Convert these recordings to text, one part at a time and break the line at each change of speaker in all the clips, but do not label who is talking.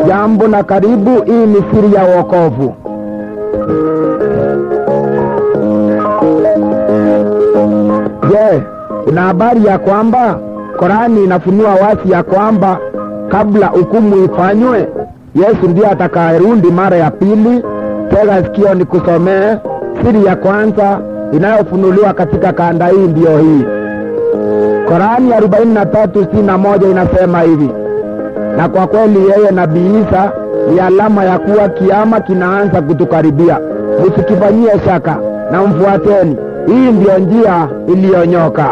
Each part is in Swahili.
Jambo na karibu, hii ni siri ya wokovu. Je, una habari ya kwamba Korani inafunua wazi ya kwamba kabla hukumu ifanywe, Yesu ndiye atakayerudi mara ya pili? Tega sikio nikusomee siri ya kwanza inayofunuliwa katika kanda hii. Ndiyo hii Korani 43:61 inasema hivi: na kwa kweli yeye Nabii Isa ni alama ya kuwa kiama kinaanza kutukaribia. Msikifanyie shaka na mfuateni, hii ndiyo njia iliyonyoka.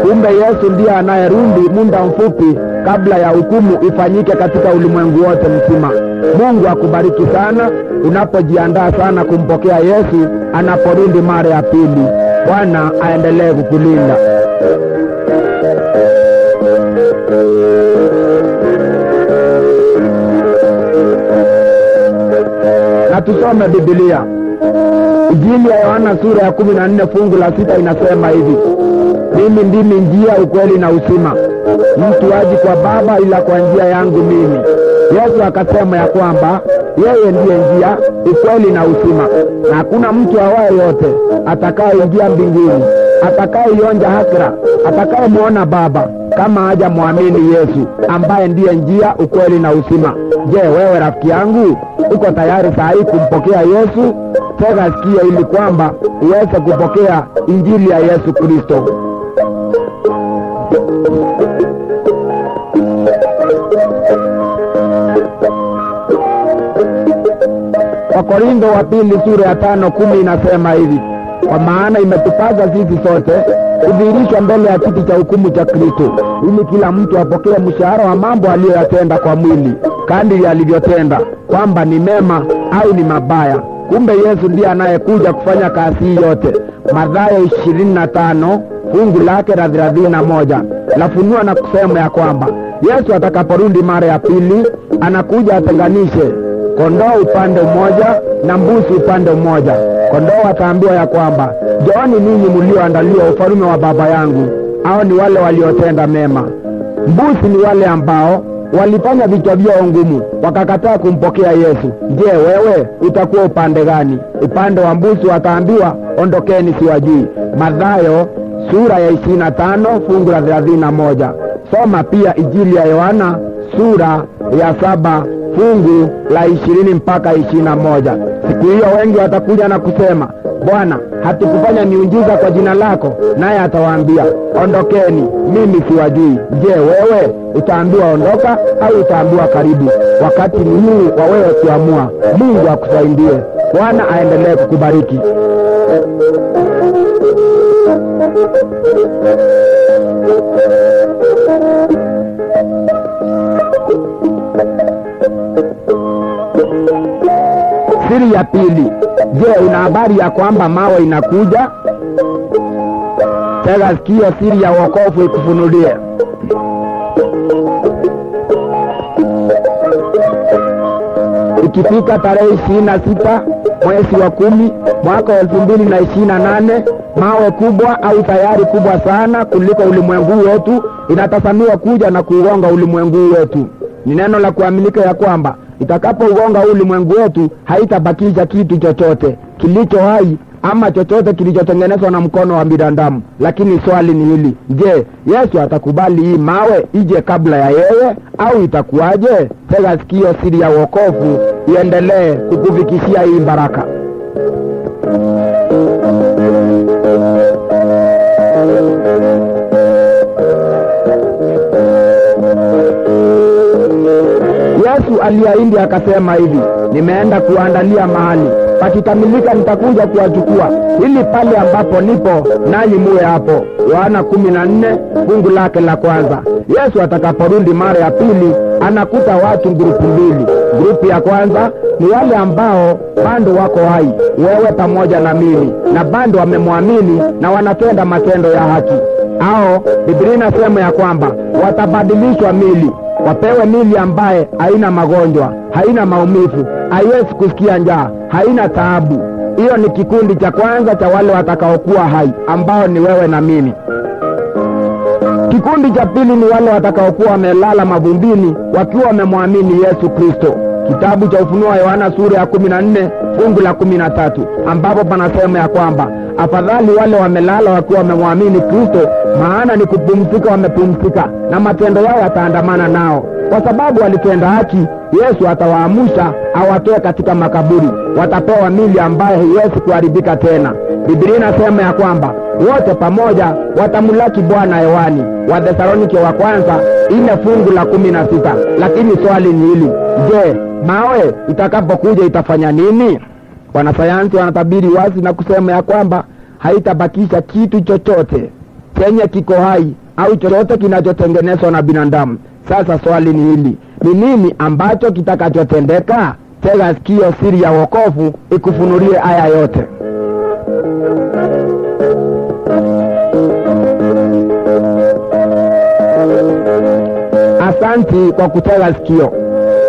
Kumbe Yesu ndiye anayerudi muda mfupi kabla ya hukumu ifanyike katika ulimwengu wote mzima. Mungu akubariki sana unapojiandaa sana kumpokea Yesu anaporudi mara ya pili. Bwana aendelee kukulinda. Na tusome Biblia. Injili ya Yohana sura ya 14 fungu la 6 inasema hivi: mimi ndimi njia, ukweli na uzima. Mtu haji kwa Baba ila kwa njia yangu mimi. Yesu akasema ya kwamba yeye ndiye njia, ukweli na uzima, na hakuna mtu awaye yote atakayeingia mbinguni, atakayeionja hakika, atakayemuona Baba kama haja muamini Yesu ambaye ndiye njia, ukweli na uzima. Je, wewe rafiki yangu uko tayari saa hii kumpokea Yesu? Tega sikio ili kwamba uweze kupokea injili ya Yesu Kristo. Wakorintho wa pili sura ya 5:10 inasema hivi: kwa maana imetupasa sisi sote kudhihirishwa mbele ya kiti cha hukumu cha Kristo, ili kila mtu apokee mshahara wa mambo aliyoyatenda kwa mwili, kadiri alivyotenda, kwamba ni mema au ni mabaya. Kumbe Yesu ndiye anayekuja kufanya kazi hii yote. Mathayo 25 fungu lake la 31 lafunua na kusema ya kwamba Yesu atakaporudi mara ya pili anakuja atenganishe kondoo upande mmoja na mbuzi upande mmoja. Kondoo ataambiwa ya kwamba njooni ninyi mlioandaliwa ufalme wa Baba yangu, hao ni wale waliotenda mema. Mbuzi ni wale ambao walifanya vichwa vyao ngumu, wakakataa kumpokea Yesu. Je, wewe utakuwa upande gani? Upande wa mbuzi wataambiwa ondokeni, siwajui. Mathayo sura ya 25 fungu la 31. Soma pia Injili ya Yohana sura ya 7 fungu la 20 mpaka 21. Siku hiyo wengi watakuja na kusema, Bwana, hatukufanya miujiza kwa jina lako? Naye atawaambia, ondokeni, mimi siwajui. Je, wewe utaambiwa ondoka au utaambiwa karibu? Wakati ni huu wa wewe kuamua. Mungu akusaidie. Bwana aendelee kukubariki. Siri ya pili. Je, una habari ya kwamba mawe inakuja? Tega sikio, siri ya wokovu ikufunulie. Ikifika tarehe 26 mwezi wa 10 mwaka 2028, mawe kubwa au tayari kubwa sana kuliko ulimwengu wetu inatasaniwa kuja na kuugonga ulimwengu wetu. Ni neno la kuaminika ya kwamba itakapougonga ulimwengu wetu haitabakisha kitu chochote kilicho hai ama chochote kilichotengenezwa na mkono wa binadamu. Lakini swali ni hili: je, Yesu atakubali hii mawe ije kabla ya yeye au itakuwaje? Tega sikio, siri ya wokovu iendelee kukufikishia hii baraka. Yesu aliahidi akasema hivi: nimeenda kuandalia mahali, pakikamilika nitakuja kuwachukua, ili pale ambapo nipo nanyi muwe hapo. Yohana 14 fungu lake la kwanza. Yesu atakaporudi mara ya pili anakuta watu grupu mbili. Grupu ya kwanza ni wale ambao bado wako hai, wewe pamoja na mimi, na bado wamemwamini na wanatenda matendo ya haki. Hao Biblia inasema ya kwamba watabadilishwa mili, wapewe mili ambaye haina magonjwa, haina maumivu, haiwezi kusikia njaa, haina taabu. Hiyo ni kikundi cha kwanza cha wale watakaokuwa hai, ambao ni wewe na mimi. Kikundi cha pili ni wale watakaokuwa wamelala mavumbini wakiwa wamemwamini Yesu Kristo. Kitabu cha Ufunuo wa Yohana sura ya 14 fungu la 13, ambapo panasema ya kwamba afadhali wale wamelala wakiwa wamemwamini Kristo, maana ni kupumzika wamepumzika, na matendo yao yataandamana nao. Kwa sababu walitenda haki, Yesu atawaamusha awatoe katika makaburi, watapewa mili ambayo haiwezi kuharibika tena. Biblia inasema ya kwamba wote pamoja watamlaki Bwana hewani. Wathesalonike wa kwanza 4 fungu la 16. Lakini swali ni hili, je, mawe itakapokuja itafanya nini? Wanasayansi wanatabiri wazi na kusema ya kwamba haitabakisha kitu chochote chenye kiko hai au chochote kinachotengenezwa na binadamu. Sasa swali ni hili, ni nini ambacho kitakachotendeka? Tega sikio, siri ya wokovu ikufunulie haya yote. Asanti kwa kutega sikio.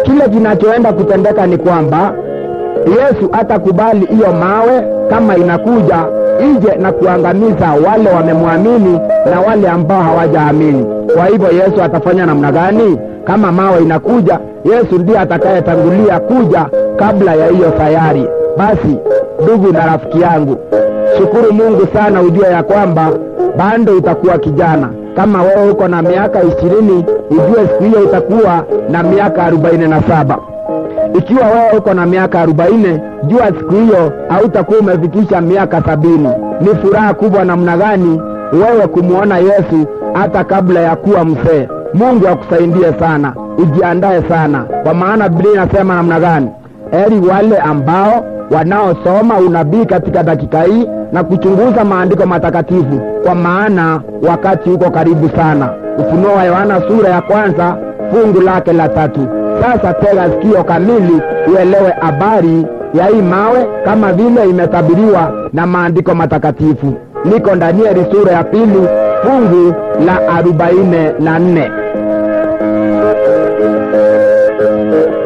Kile kinachoenda kutendeka ni kwamba Yesu atakubali hiyo mawe kama inakuja ije na kuangamiza wale wamemwamini na wale ambao hawajaamini. Kwa hivyo Yesu atafanya namna gani? Kama mawe inakuja, Yesu ndiye atakayetangulia kuja kabla ya hiyo sayari. Basi ndugu na rafiki yangu, shukuru Mungu sana, ujue ya kwamba bado utakuwa kijana. Kama wewe uko na miaka 20, ujue siku hiyo utakuwa na miaka 47. Ikiwa wewe uko na miaka 40, jua siku hiyo hautakuwa umefikisha miaka 70. Ni furaha kubwa namna gani wewe kumuona Yesu hata kabla ya kuwa mzee. Mungu akusaidie sana, ujiandae sana, kwa maana Biblia inasema namna gani? Heri wale ambao wanaosoma unabii katika dakika hii na kuchunguza maandiko matakatifu, kwa maana wakati uko karibu sana. Ufunuo wa Yohana sura ya kwanza fungu lake la 3. Sasa tega sikio kamili uelewe habari ya hii mawe kama vile imetabiriwa na maandiko matakatifu. Niko Danieli sura ya 2 fungu la 44.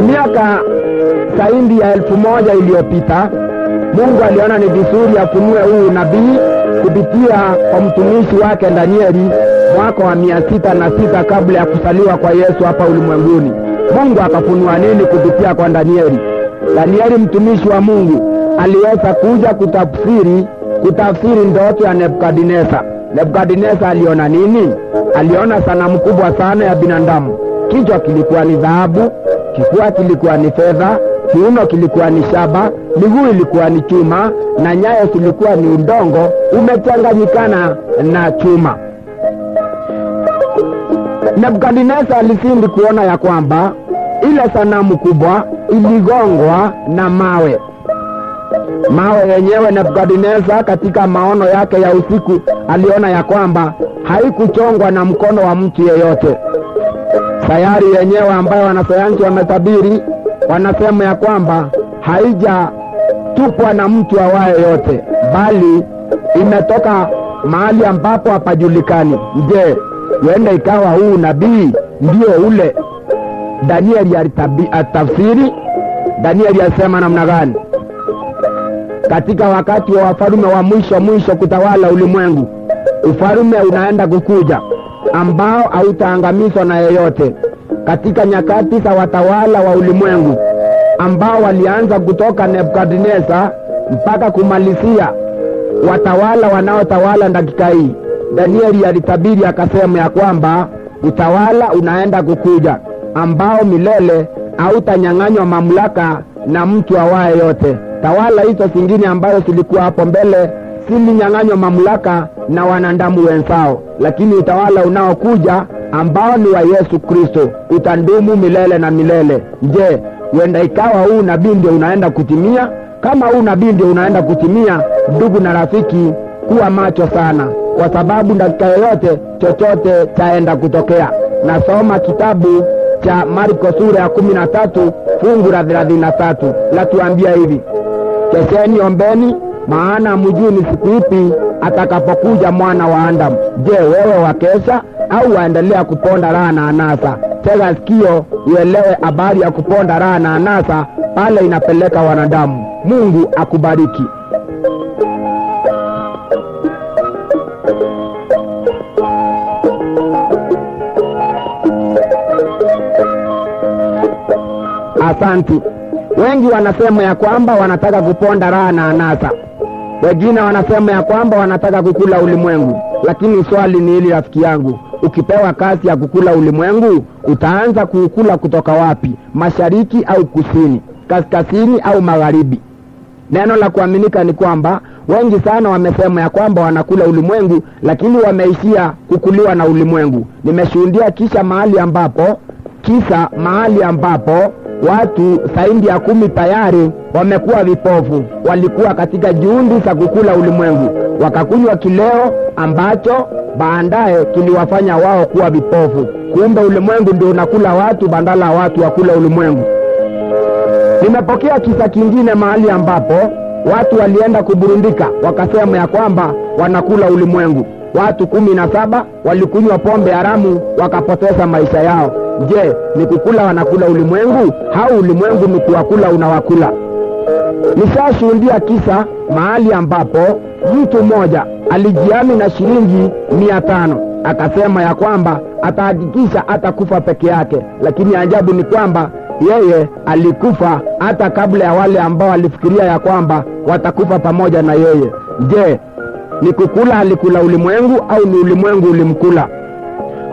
Miaka zaidi ya 1000 iliyopita, Mungu aliona ni vizuri afunue huu nabii kupitia kwa mtumishi wake Danieli mwaka wa 606 kabla ya kuzaliwa kwa Yesu hapa ulimwenguni. Mungu akafunua nini kupitia kwa Danieli? Danieli mtumishi wa Mungu aliweza kuja kutafsiri ndoto ya Nebukadneza. Nebukadneza aliona nini? Aliona sanamu kubwa sana ya binadamu. Kichwa kilikuwa ni dhahabu, kifua kilikuwa ni fedha, kiuno kilikuwa ni shaba, miguu ilikuwa ni chuma, na nyayo zilikuwa ni udongo umechanganyikana na chuma. Nebukadneza alisindi kuona ya kwamba ile sanamu kubwa iligongwa na mawe. Mawe yenyewe Nebukadneza katika maono yake ya usiku aliona ya kwamba haikuchongwa na mkono wa mtu yeyote. Sayari yenyewe ambayo wanasayansi wametabiri wanasema ya kwamba haijatupwa na mtu awaye yote, bali imetoka mahali ambapo hapajulikani. Je, huenda ikawa huu nabii ndio ule Danieli alitafsiri? Danieli alisema namna gani? Katika wakati wa wafalme wa mwisho kutawala ulimwengu, ufalme unaenda kukuja ambao hautaangamizwa na yeyote. Katika nyakati za watawala wa ulimwengu ambao walianza kutoka Nebukadneza mpaka kumalizia watawala wanaotawala dakika hii, Danieli alitabiri akasema ya kwamba utawala unaenda kukuja ambao milele hautanyang'anywa mamlaka na mtu awaye yote. Tawala hizo zingine ambazo zilikuwa hapo mbele zilinyang'anywa mamlaka na wanadamu wenzao, lakini utawala unaokuja ambao ni wa Yesu Kristo utandumu milele na milele. Je, huenda ikawa huu nabii ndio unaenda kutimia Kama huu nabii ndio unaenda kutimia, ndugu na rafiki, kuwa macho sana, kwa sababu dakika yoyote chochote chaenda kutokea. Nasoma kitabu cha Marko sura ya 13 fungu la 33, latuambia hivi: kesheni, ombeni, maana mjui ni siku ipi atakapokuja mwana wa Adamu. Je, wewe wakesha au waendelea kuponda raha na anasa? Tega sikio uelewe habari ya kuponda raha na anasa pale inapeleka wanadamu. Mungu akubariki. Asanti. Wengi wanasema ya kwamba wanataka kuponda raha na anasa. Wengine wanasema ya kwamba wanataka kukula ulimwengu. Lakini swali ni hili rafiki yangu, ukipewa kazi ya kukula ulimwengu, utaanza kukula kutoka wapi? Mashariki au kusini? Kaskazini au magharibi? Neno la kuaminika ni kwamba wengi sana wamesema ya kwamba wanakula ulimwengu, lakini wameishia kukuliwa na ulimwengu. Nimeshuhudia mahali ambapo watu zaidi ya 10 tayari wamekuwa vipofu. Walikuwa katika juhudi za kukula ulimwengu, wakakunywa kileo ambacho baadaye kiliwafanya wao kuwa vipofu. Kumbe ulimwengu ndio unakula watu badala ya watu wakula ulimwengu. Nimepokea kisa kingine mahali ambapo watu walienda kuburundika, wakasema ya kwamba wanakula ulimwengu. Watu 17 walikunywa pombe haramu, wakapoteza maisha yao. Je, ni kukula wanakula ulimwengu au ulimwengu ni kuwakula unawakula? Nishashuhudia kisa mahali ambapo mtu mmoja alijiami na shilingi 500, akasema ya kwamba atahakikisha atakufa peke yake, lakini ajabu ni kwamba yeye alikufa hata kabla ya wale ambao alifikiria ya kwamba watakufa pamoja na yeye. Je, ni kukula alikula ulimwengu au ni ulimwengu ulimkula?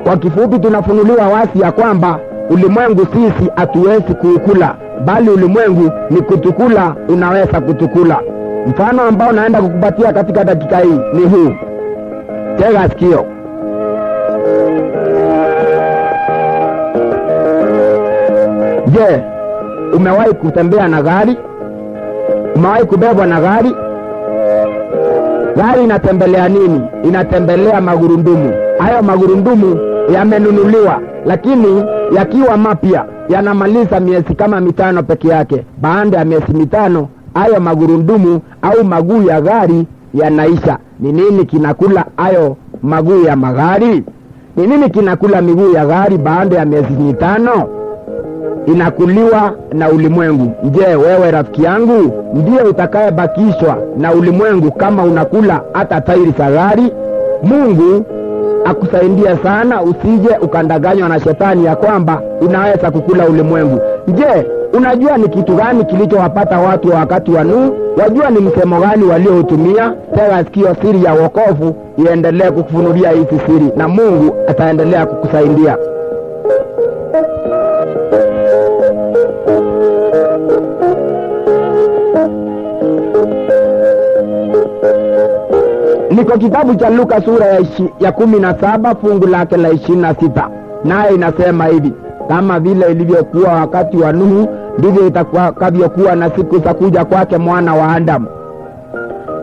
Kwa kifupi, tunafunuliwa wasi ya kwamba ulimwengu sisi hatuwezi kuukula, bali ulimwengu ni kutukula, unaweza kutukula. Mfano ambao naenda kukupatia katika dakika hii ni huu. Tega sikio. Je, umewahi kutembea na gari? Umewahi kubebwa na gari? Gari inatembelea nini? Inatembelea magurudumu. Hayo magurudumu yamenunuliwa, lakini yakiwa mapya yanamaliza miezi kama 5 peke yake. Baada ya miezi 5 hayo magurudumu au maguu ya gari yanaisha. Ni nini kinakula hayo maguu ya magari? Ni nini kinakula miguu ya gari baada ya miezi 5? Inakuliwa na ulimwengu. Je, wewe rafiki yangu ndiye utakayebakishwa na ulimwengu kama unakula hata tairi za gari? Mungu akusaidie sana usije ukandanganywa na shetani ya kwamba unaweza kukula ulimwengu. Je, unajua ni kitu gani kilichowapata watu wa wakati wa Nuhu? Wajua ni msemo gani waliohutumia? Tega sikio, siri ya wokovu iendelee kukufunulia hizi siri, na Mungu ataendelea kukusaidia. Niko kitabu cha Luka sura ya 17 fungu lake la 26, naye inasema hivi: kama vile ilivyokuwa wakati wa Nuhu, ndivyo itakavyokuwa na siku za kuja kwake mwana wa Adamu.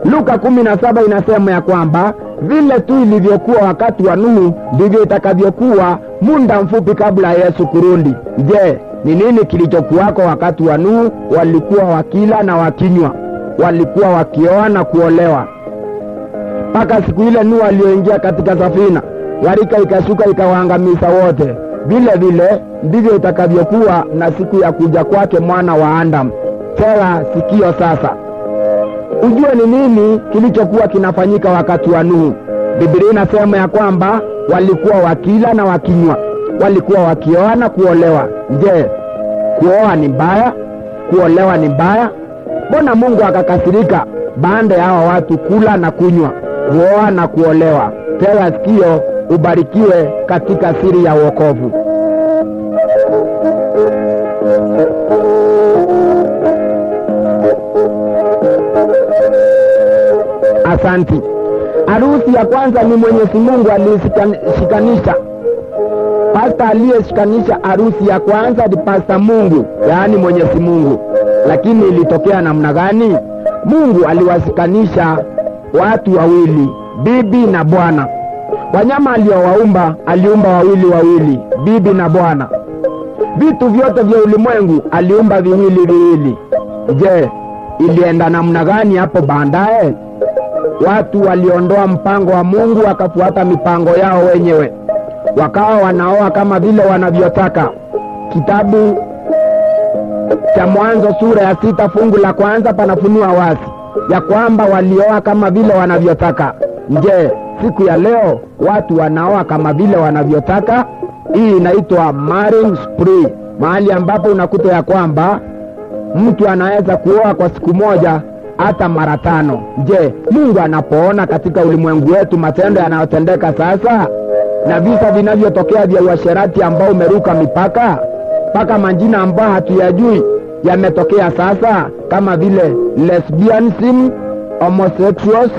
Luka 17 inasema ya kwamba vile tu ilivyokuwa wakati wa Nuhu, ndivyo itakavyokuwa muda mfupi kabla ya Yesu kurudi. Je, ni nini kilichokuwako wakati wa Nuhu? Walikuwa wakila na wakinywa, walikuwa wakioa na kuolewa, mpaka siku ile Nuhu aliyoingia katika safina, gharika ikashuka ikawaangamiza wote. Vile vile ndivyo itakavyokuwa na siku ya kuja kwake mwana wa Adamu. Tega sikio sasa, ujue ni nini kilichokuwa kinafanyika wakati wa Nuhu. Biblia inasema ya kwamba walikuwa wakila na wakinywa, walikuwa wakioa na kuolewa. Je, kuoa ni mbaya? Kuolewa ni mbaya? Mbona Mungu akakasirika baada ya hawa watu kula na kunywa, kuoa na kuolewa? Tega sikio, ubarikiwe katika siri ya wokovu. Asanti. Harusi ya kwanza ni Mwenyezi Mungu aliyeshikanisha. Pasta aliyeshikanisha harusi ya kwanza ni Pasta Mungu, yaani Mwenyezi Mungu. lakini ilitokea namna gani? Mungu aliwasikanisha watu wawili, bibi na bwana. Wanyama aliowaumba, aliumba wawili wawili, bibi na bwana. Vitu vyote vya ulimwengu aliumba viwili viwili. Je, ilienda namna gani hapo baadaye? Watu waliondoa mpango wa Mungu, wakafuata mipango yao wenyewe, wakawa wanaoa kama vile wanavyotaka. Kitabu cha Mwanzo sura ya 6 fungu la 1 panafunua wazi ya kwamba walioa kama vile wanavyotaka. Je, siku ya leo watu wanaoa kama vile wanavyotaka? Hii inaitwa marrying spree, mahali ambapo unakuta ya kwamba mtu anaweza kuoa kwa siku moja hata mara 5. Je, Mungu anapoona katika ulimwengu wetu matendo yanayotendeka sasa na visa vinavyotokea vya uasherati ambao umeruka mpaka majina ambao hatuyajui yametokea sasa, kama vile lesbianism, homosexuals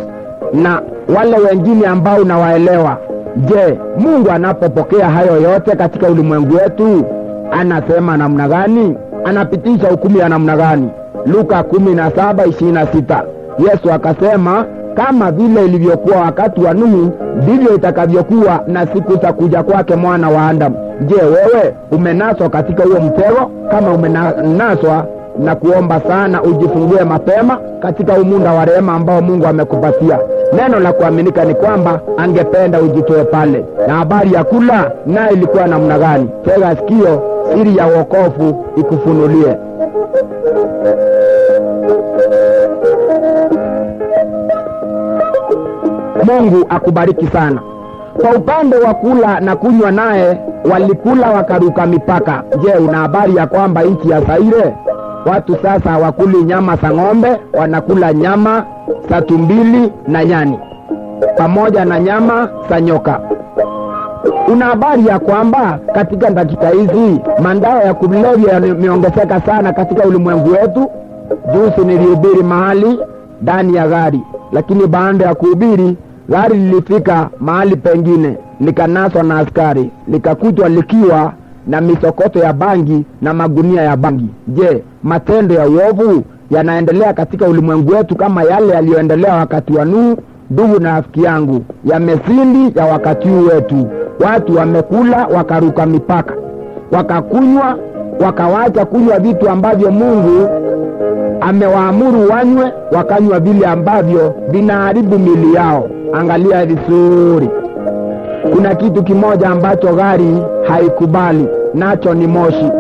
na wale wengine ambao unawaelewa. Je, Mungu anapopokea hayo yote katika ulimwengu wetu anasema namna gani? Anapitisha hukumu ya namna gani? Luka 17:26 Yesu akasema, kama vile ilivyokuwa wakati wa Nuhu, ndivyo itakavyokuwa na siku za kuja kwake Mwana wa Adamu. Je, wewe umenaswa katika huo mtego? Kama umenaswa, na kuomba sana ujifungue mapema katika umunda wa rehema ambao Mungu amekupatia. Neno la kuaminika ni kwamba angependa ujitoe pale. Na habari ya kula naye ilikuwa namna gani? Tega sikio, siri ya wokovu ikufunulie. Mungu akubariki sana. Kwa upande wa kula na kunywa, naye walikula wakaruka mipaka. Je, una habari ya kwamba nchi ya Zaire watu sasa hawakuli nyama za ng'ombe, wanakula nyama za tumbili na nyani pamoja na nyama za nyoka? Una habari ya kwamba katika dakika hizi madawa ya kulevya yameongezeka sana katika ulimwengu wetu? Juzi nilihubiri mahali ndani ya gari, lakini baada ya kuhubiri gari lilifika mahali pengine, likanaswa na askari, likakutwa likiwa na misokoto ya bangi na magunia ya bangi. Je, matendo ya uovu yanaendelea katika ulimwengu wetu kama yale yaliyoendelea wakati wa Nuhu? Ndugu na rafiki yangu, yamezidi ya wakati huu wetu. Watu wamekula wakaruka mipaka, wakakunywa wakawacha kunywa vitu ambavyo Mungu amewaamuru wanywe, wakanywa vile ambavyo vinaharibu mili yao. Angalia vizuri, kuna kitu kimoja ambacho gari haikubali, nacho ni moshi.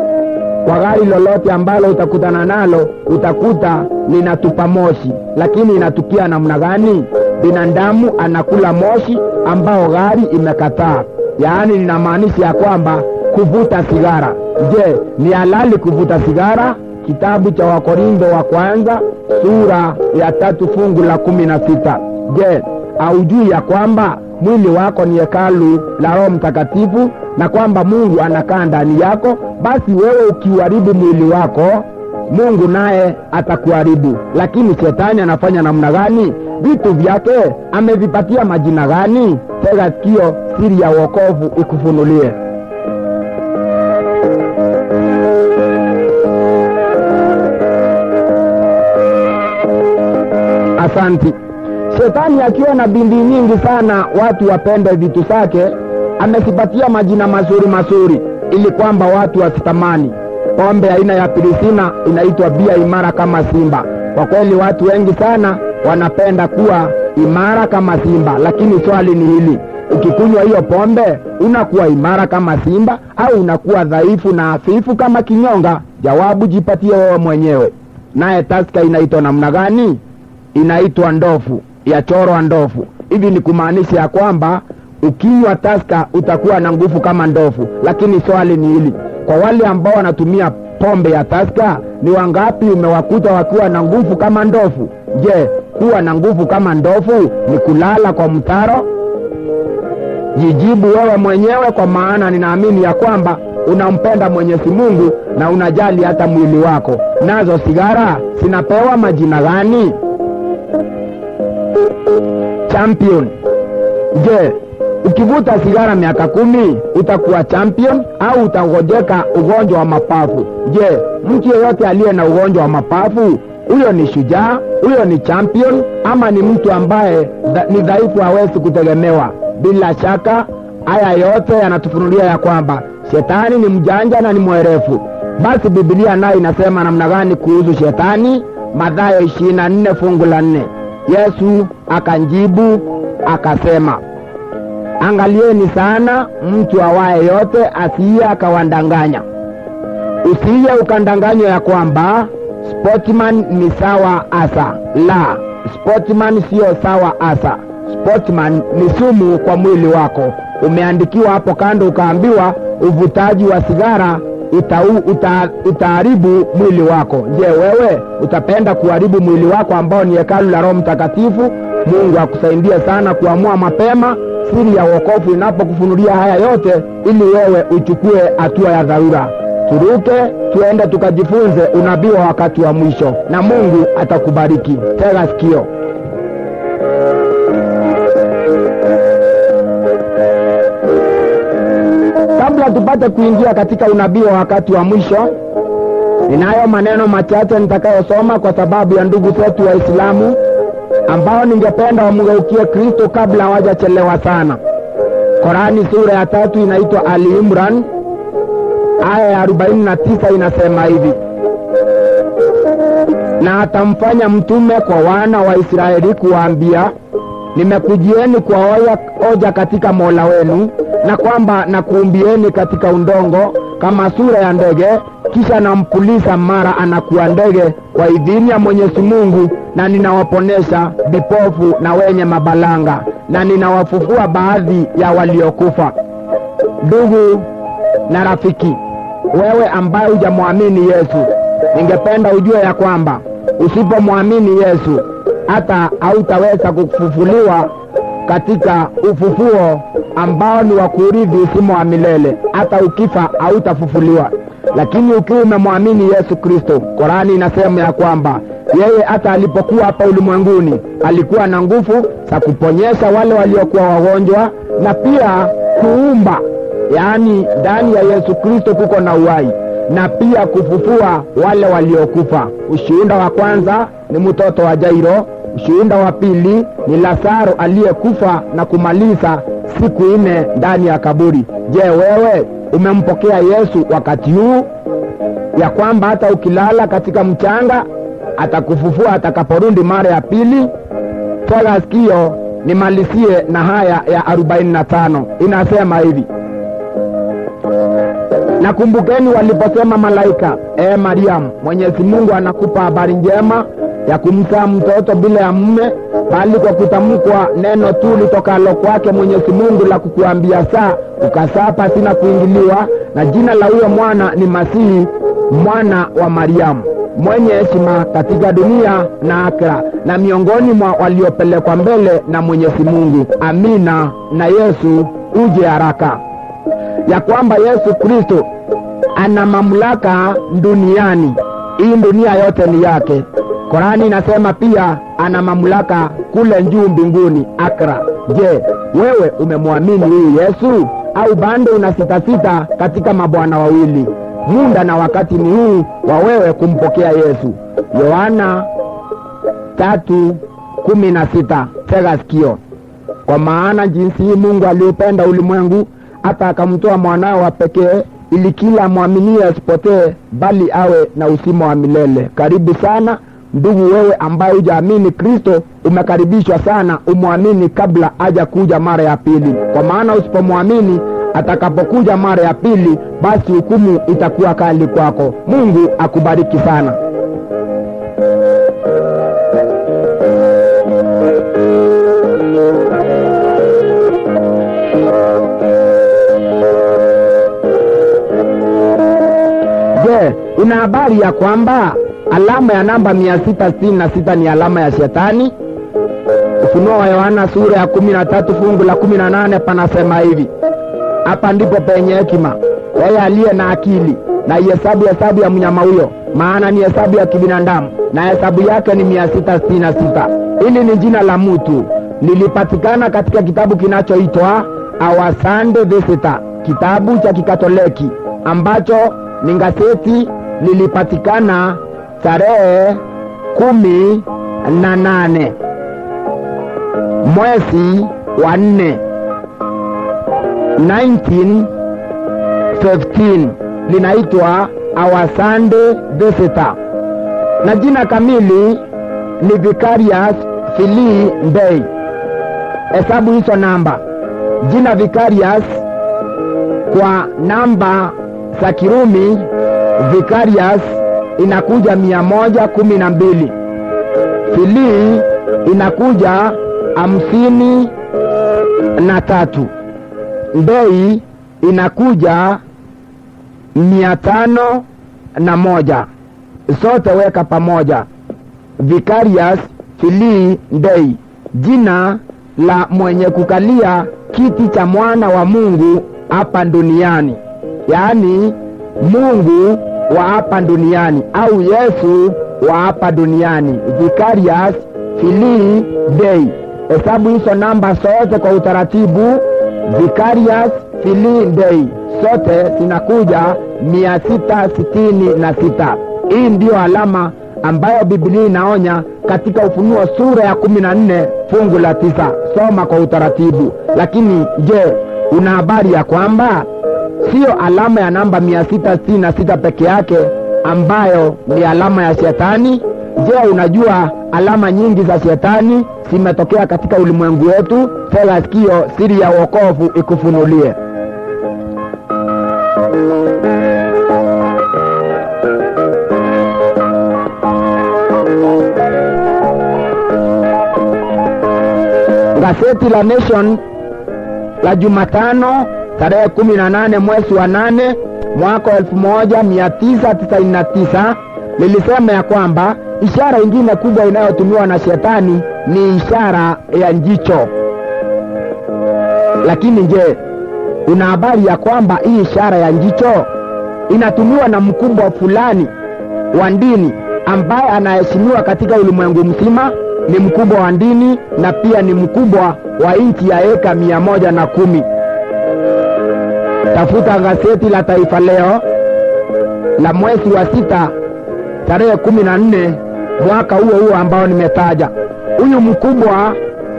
Kwa gari lolote ambalo utakutana nalo, utakuta linatupa moshi, lakini inatukia namna gani? Binadamu anakula moshi ambao gari imekataa. Yaani linamaanisha ya kwamba kuvuta sigara. Je, ni halali kuvuta sigara? Kitabu cha Wakorintho wa kwanza sura ya 3 fungu la 16. Je, haujui ya kwamba mwili wako ni hekalu la Roho Mtakatifu na kwamba Mungu anakaa ndani yako? Basi wewe ukiuharibu mwili wako, Mungu naye atakuharibu. Lakini shetani anafanya namna gani? Vitu vyake amevipatia majina gani? Tega sikio, siri ya wokovu ikufunulie. Asanti. Shetani akiwa na bindi nyingi sana watu wapende vitu zake, amesipatia majina mazuri ili kwamba watu wasitamani. Pombe aina ya Pirisina inaitwa bia imara kama simba. Kwa kweli watu wengi sana wanapenda kuwa imara kama simba, lakini swali ni hili: ukikunywa hiyo pombe unakuwa imara kama simba au unakuwa dhaifu na hafifu kama kinyonga? Jawabu jipatie wewe mwenyewe. Naye Tusker inaitwa namna gani? Inaitwa ndofu, yachorwa ndofu. Hivi ni kumaanisha ya kwamba ukinywa Tusker utakuwa na nguvu kama ndofu. Lakini swali ni hili: kwa wale ambao wanatumia pombe ya Tusker, ni wangapi umewakuta wakiwa na nguvu kama ndofu? Je, kuwa na nguvu kama ndofu ni kulala kwa mtaro? Jijibu wewe mwenyewe, kwa maana ninaamini ya kwamba unampenda Mwenyezi Mungu na unajali hata mwili wako. Nazo sigara zinapewa majina gani? Champion. Je, Ukivuta sigara miaka 10 utakuwa champion au utangojeka ugonjwa wa mapafu? Je, mtu yeyote aliye na ugonjwa wa mapafu, huyo ni shujaa, huyo ni champion, ama ni mtu ambaye ni dhaifu, hawezi kutegemewa? Bila shaka haya yote yanatufunulia ya kwamba shetani ni mjanja na ni mwerefu. Basi Biblia nayo inasema namna gani kuhusu shetani? Mathayo 24 fungu la 4. Yesu akanjibu akasema, angalieni sana mtu awaye yote asiye akawandanganya. Usiye ukandanganywa ya kwamba sportsman ni sawa asa. La, sportsman sio sawa asa. Sportsman ni sumu kwa mwili wako. Umeandikiwa hapo kando ukaambiwa uvutaji wa sigara utaharibu mwili wako. Je, wewe utapenda kuharibu mwili wako ambao ni hekalu la Roho Mtakatifu? Mungu akusaidie sana kuamua mapema siri ya wokovu inapokufunulia haya yote, ili wewe uchukue hatua ya dharura. Turuke tuende tukajifunze unabii wa wakati wa mwisho, na Mungu atakubariki. Tega sikio. Kabla tupate kuingia katika unabii wa wakati wa mwisho, ninayo maneno machache nitakayosoma kwa sababu ya ndugu zetu Waislamu ambao ningependa wamgeukie Kristo kabla hawajachelewa sana. Korani sura ya 3 inaitwa Ali Imran, aya ya 49 inasema hivi: na atamfanya mtume kwa wana wa Israeli kuwaambia, nimekujieni kwa hoja katika Mola wenu, na kwamba nakuumbieni katika udongo kama sura ya ndege, kisha nampuliza mara anakuwa ndege kwa idhini ya Mwenyezi Mungu, na ninawaponesha vipofu na wenye mabalanga, na ninawafufua baadhi ya waliokufa. Ndugu na rafiki, wewe ambaye hujamwamini Yesu, ningependa ujue ya kwamba usipomwamini Yesu hata hautaweza kufufuliwa katika ufufuo ambao ni wa kurithi uzima wa milele. Hata ukifa hautafufuliwa. Lakini ukiwa umemwamini Yesu Kristo, Korani inasema ya kwamba yeye hata alipokuwa hapa ulimwenguni alikuwa na nguvu za kuponyesha wale waliokuwa wagonjwa na pia kuumba, yaani ndani ya Yesu Kristo kuko na uhai, na pia kufufua wale waliokufa. Ushuhuda wa kwanza ni mtoto wa Jairo. Ushuhuda wa pili ni Lazaro aliyekufa na kumaliza siku 4 ndani ya kaburi. Je, wewe umempokea Yesu wakati huu, ya kwamba hata ukilala katika mchanga atakufufua atakaporudi mara ya pili? Tega sikio nimalizie na haya ya 45. Inasema hivi: nakumbukeni waliposema malaika, Mariamu, Mwenyezi Mungu anakupa habari njema ya kumzaa mtoto bila ya mume, bali kwa kutamkwa neno tu litokalo kwake Mwenyezi Mungu la kukuambia saa ukazaa pasina kuingiliwa, na jina la huyo mwana ni Masihi, mwana wa Mariamu, mwenye heshima katika dunia na akhera, na miongoni mwa waliopelekwa mbele na Mwenyezi Mungu. Amina. Na Yesu uje haraka. Ya kwamba Yesu Kristo ana mamlaka duniani. Hii dunia yote ni yake. Korani inasema pia ana mamlaka kule juu mbinguni, akhera. Je, wewe umemwamini huyu Yesu au bado unasitasita katika mabwana wawili? Muda na wakati ni huu wa wewe kumpokea Yesu. Yohana 3:16. Tega sikio. Kwa maana jinsi hii Mungu aliupenda ulimwengu hata akamtoa mwanawe wa pekee, ili kila muaminie asipotee bali awe na uzima wa milele. Karibu sana ndugu, wewe ambaye hujaamini Kristo, umekaribishwa sana umwamini kabla haja kuja mara ya pili. Kwa maana usipomwamini atakapokuja mara ya pili, basi hukumu itakuwa kali kwako. Mungu akubariki sana. Je, una habari ya kwamba alama ya namba 666 ni alama ya shetani? Ufunuo wa Yohana sura ya 13 fungu la 18 panasema hivi: hapa ndipo penye hekima, yeye aliye na akili na hesabu ya mnyama huyo, maana ni hesabu ya kibinadamu, na hesabu yake ni 666. Hili ni jina la mtu, lilipatikana katika kitabu kinachoitwa Our Sunday Visitor, kitabu cha Kikatoliki ambacho ni gazeti lilipatikana tarehe 18 mwezi wa 4 1915. Linaitwa Our Sunday Visitor na jina kamili ni Vicarious Philii Ndei. Hesabu hizo namba. Jina Vicarious kwa namba za Kirumi Vicarious inakuja 112. Philii inakuja 53. Ndei inakuja 501. Zote weka pamoja. Vicarious Philii Ndei, jina la mwenye kukalia kiti cha mwana wa Mungu hapa duniani, yaani Mungu wa hapa duniani au Yesu wa hapa duniani. Vicarious Philii Ndei. Hesabu hizo namba zote kwa utaratibu. Vicarious Philii Ndei zote zinakuja 666. Hii ndiyo alama ambayo Biblia inaonya katika Ufunuo sura ya 14 fungu la 9. Soma kwa utaratibu. Lakini je, una habari ya kwamba sio alama ya namba 666 peke yake ambayo ni alama ya Shetani? Je, unajua alama nyingi za Shetani zimetokea katika ulimwengu wetu? Tega sikio, siri ya wokovu ikufunulie. Gazeti la Nation la Jumatano tarehe 18 mwezi wa 8 mwaka 1999 lilisema ya kwamba ishara ingine kubwa inayotumiwa na Shetani ni ishara ya jicho. Lakini je, una habari ya kwamba hii ishara ya jicho inatumiwa na mkubwa fulani wa dini ambaye anaheshimiwa katika ulimwengu mzima? Ni mkubwa wa dini na pia ni mkubwa wa nchi ya eka 110. Tafuta gazeti la Taifa Leo la mwezi wa 6 tarehe 14 mwaka huo ambao nimetaja. Huyu mkubwa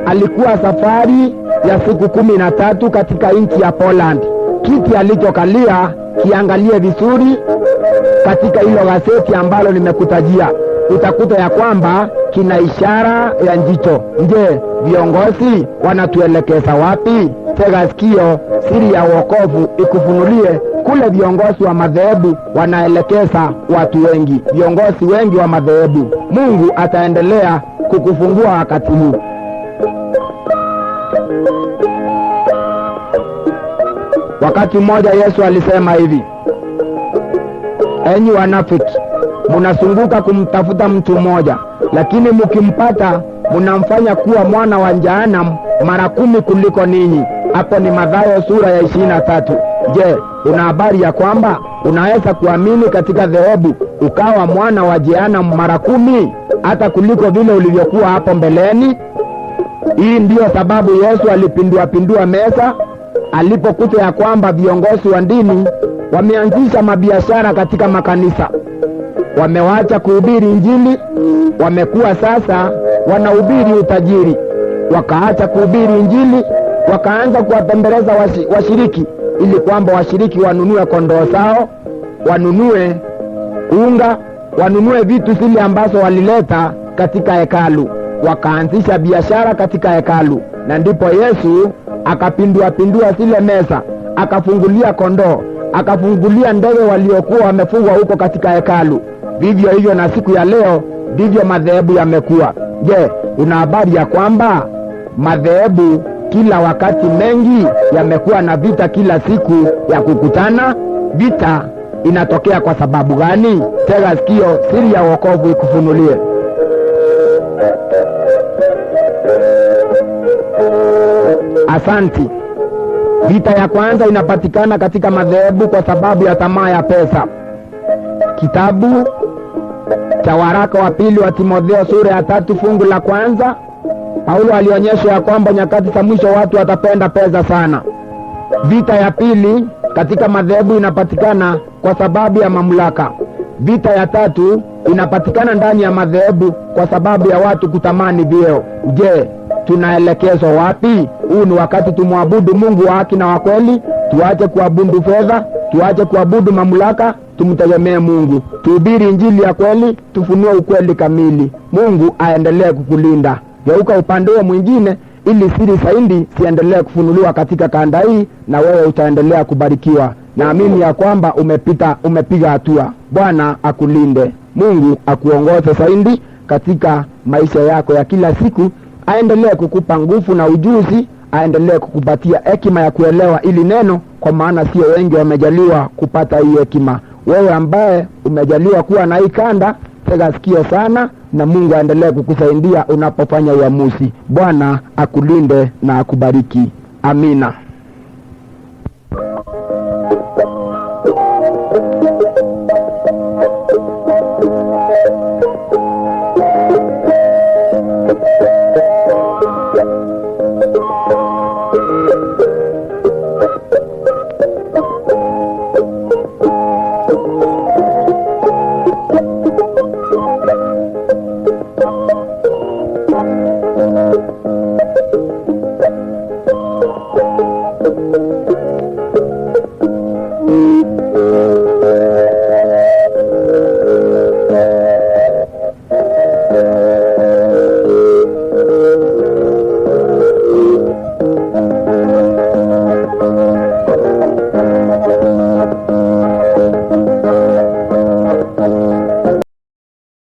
alikuwa safari ya siku 13 katika nchi ya Poland. Kiti alichokalia kiangalie vizuri katika hilo gazeti ambalo nimekutajia. Utakuta ya kwamba kina ishara ya jicho. Je, viongozi wanatuelekeza wapi? Tega sikio, siri ya wokovu ikufunulie kule viongozi wa madhehebu wanaelekeza watu wengi. Viongozi wengi wa madhehebu. Mungu ataendelea kukufungua wakati huu. Wakati mmoja Yesu alisema hivi: enyi wanafiki, mnasunguka kumtafuta mtu mmoja, lakini mkimpata mnamfanya kuwa mwana wa Jehanamu mara 10 kuliko ninyi. Hapo ni Mathayo sura ya 23. Je, una habari ya kwamba unaweza kuamini katika dhehebu ukawa mwana wa Jehanamu mara 10 hata kuliko vile ulivyokuwa hapo mbeleni? Hii ndiyo sababu Yesu alipindua meza alipokuta ya kwamba viongozi wa dini wameanzisha mabiashara katika makanisa. Wamewacha kuhubiri Injili, wamekuwa sasa wanahubiri utajiri. Wakaacha kuhubiri Injili, wakaanza kuwatembeleza washiriki ili kwamba washiriki wanunue kondoo zao, wanunue unga, wanunue vitu zile ambazo walileta katika hekalu. Wakaanzisha biashara katika hekalu, na ndipo Yesu akapindua zile meza, akafungulia kondoo, akafungulia ndege waliokuwa wamefungwa huko katika hekalu. Vivyo hivyo na siku ya leo ndivyo madhehebu yamekuwa. Je, una habari ya kwamba madhehebu kila wakati mengi yamekuwa na vita kila siku ya kukutana? Vita inatokea kwa sababu gani? Tega sikio, siri ya wokovu ikufunulie. Asanti. Vita ya kwanza inapatikana katika madhehebu kwa sababu ya tamaa ya pesa. Kitabu cha waraka wa pili wa Timotheo sura ya 3 fungu la 1, Paulo alionyesha ya kwamba nyakati za mwisho watu watapenda pesa sana. Vita ya pili katika madhehebu inapatikana kwa sababu ya mamlaka. Vita ya tatu inapatikana ndani ya madhehebu kwa sababu ya watu kutamani vyeo. Je, tunaelekezwa wapi? Huu ni wakati tumwabudu Mungu wa haki na wa kweli. Tuache kuabudu fedha, tuache kuabudu mamlaka, tumtegemee Mungu. Tuhubiri injili ya kweli, tufunue ukweli kamili. Mungu aendelee kukulinda. Geuka upande mwingine ili siri zaidi siendelee kufunuliwa katika kanda hii, na wewe utaendelea kubarikiwa. Naamini ya kwamba umepiga hatua. Bwana akulinde. Mungu akuongoze zaidi katika maisha yako ya kila siku. Aendelee kukupa nguvu na ujuzi, aendelee kukupatia hekima ya kuelewa ili neno, kwa maana sio wengi wamejaliwa kupata hii hekima. Wewe ambaye umejaliwa kuwa na hii kanda, tega sikio sana, na Mungu aendelee kukusaidia unapofanya uamuzi. Bwana akulinde na akubariki. Amina.